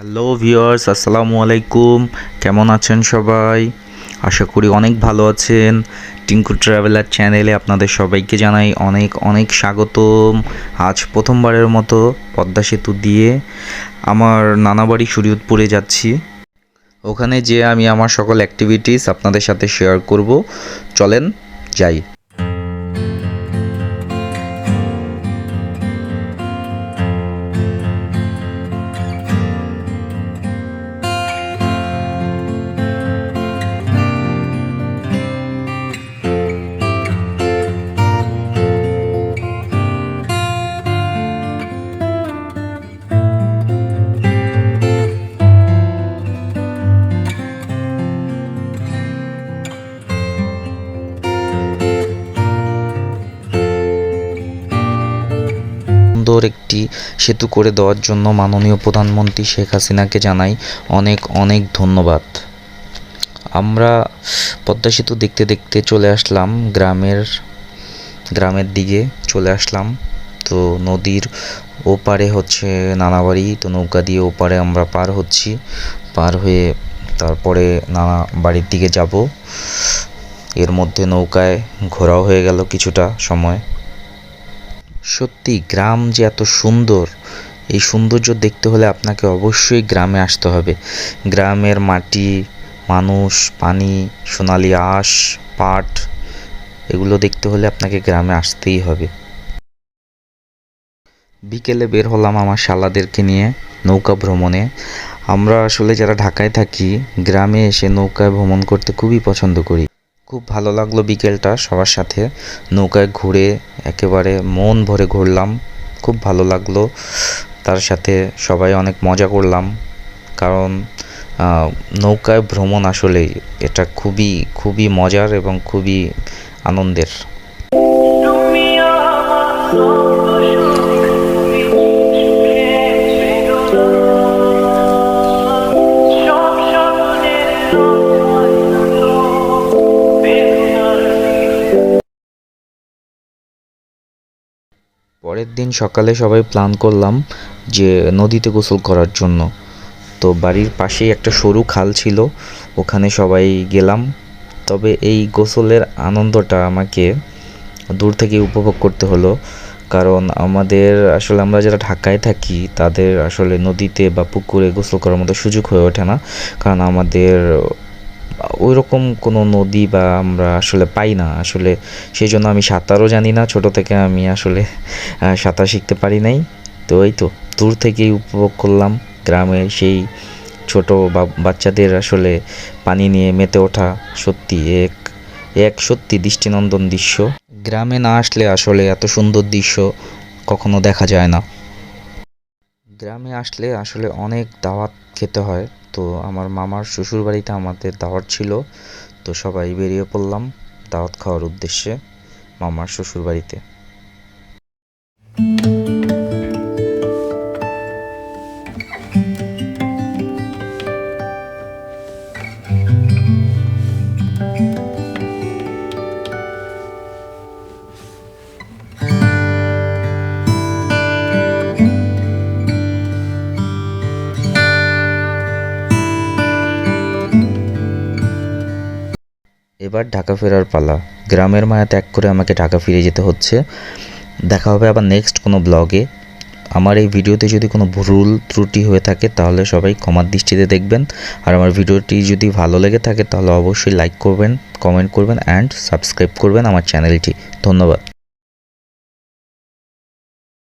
Hello viewers, আসসালামু আলাইকুম। কেমন আছেন সবাই? আশা করি অনেক ভালো আছেন। টিঙ্কু ট্রাভেলার চ্যানেলে আপনাদের সবাইকে জানাই অনেক অনেক স্বাগতম। আজ প্রথমবারের মতো পদ্মা সেতু দিয়ে আমার নানা বাড়ি শরীয়তপুরে যাচ্ছি। ওখানে যেয়ে আমি আমার সকল অ্যাক্টিভিটিস আপনাদের সাথে শেয়ার করব। চলেন যাই। সুন্দর একটি সেতু করে দেওয়ার জন্য মাননীয় প্রধানমন্ত্রী শেখ হাসিনাকে জানাই অনেক অনেক ধন্যবাদ। আমরা পদ্মা সেতু দেখতে দেখতে চলে আসলাম গ্রামের দিকে চলে আসলাম। তো নদীর ওপারে হচ্ছে নানা বাড়ি, তো নৌকা দিয়ে ওপারে আমরা পার হচ্ছি। পার হয়ে তারপরে নানা বাড়ির দিকে যাব। এর মধ্যে নৌকায় ঘোরাও হয়ে গেল কিছুটা সময়। সত্যি গ্রাম যে এত সুন্দর, এই সৌন্দর্য দেখতে হলে আপনাকে অবশ্যই গ্রামে আসতে হবে। গ্রামের মাটি, মানুষ, পানি, সোনালি আঁশ, পাট, এগুলো দেখতে হলে আপনাকে গ্রামে আসতেই হবে। বিকেলে বের হলাম আমার শালাদেরকে নিয়ে নৌকা ভ্রমণে। আমরা আসলে যারা ঢাকায় থাকি, গ্রামে এসে নৌকায় ভ্রমণ করতে খুবই পছন্দ করি। খুব ভালো লাগলো বিকেলটা সবার সাথে নৌকায় ঘুরে, একেবারে মন ভরে ঘুরলাম। খুব ভালো লাগলো, তার সাথে সবাই অনেক মজা করলাম। কারণ নৌকায় ভ্রমণ আসলেই এটা খুবই খুবই মজার এবং খুবই আনন্দের। পরের দিন সকালে সবাই প্ল্যান করলাম যে নদীতে গোসল করার জন্য। তো বাড়ির পাশেই একটা সরু খাল ছিল, ওখানে সবাই গেলাম। তবে এই গোসলের আনন্দটা আমাকে দূর থেকে উপভোগ করতে হলো, কারণ আমরা যারা ঢাকায় থাকি তাদের আসলে নদীতে বা পুকুরে গোসল করার মতো সুযোগ হয়ে ওঠে না। কারণ আমাদের ওই রকম কোনো নদী বা আমরা আসলে পাই না আসলে। সেই জন্য আমি সাঁতারও জানি না, ছোট থেকে আমি আসলে সাঁতার শিখতে পারি নাই। তো এই তো দূর থেকেই উপভোগ করলাম গ্রামের সেই ছোট বাচ্চাদের আসলে পানি নিয়ে মেতে ওঠা। সত্যি এক সত্যি দৃষ্টিনন্দন দৃশ্য। গ্রামে না আসলে আসলে এত সুন্দর দৃশ্য কখনো দেখা যায় না। গ্রামে আসলে আসলে অনেক দাওয়াত খেতে হয়। তো আমার মামার শ্বশুর বাড়িতে আমাদের দাওয়াত ছিল, তো সবাই বেরিয়ে পড়লাম দাওয়াত খাওয়ার উদ্দেশ্যে মামার শ্বশুর বাড়িতে। এবার ঢাকা ফেরার পালা। গ্রামের মায়া ত্যাগ করে আমাকে ঢাকা ফিরে যেতে হচ্ছে। দেখা হবে আবার নেক্সট কোনো ব্লগে। আমার এই ভিডিওতে যদি কোনো ভুল ত্রুটি হয়ে থাকে তাহলে সবাই ক্ষমার দৃষ্টিতে দেখবেন। আর আমার ভিডিওটি যদি ভালো লেগে থাকে তাহলে অবশ্যই লাইক করবেন, কমেন্ট করবেন অ্যান্ড সাবস্ক্রাইব করবেন আমার চ্যানেলটি। ধন্যবাদ।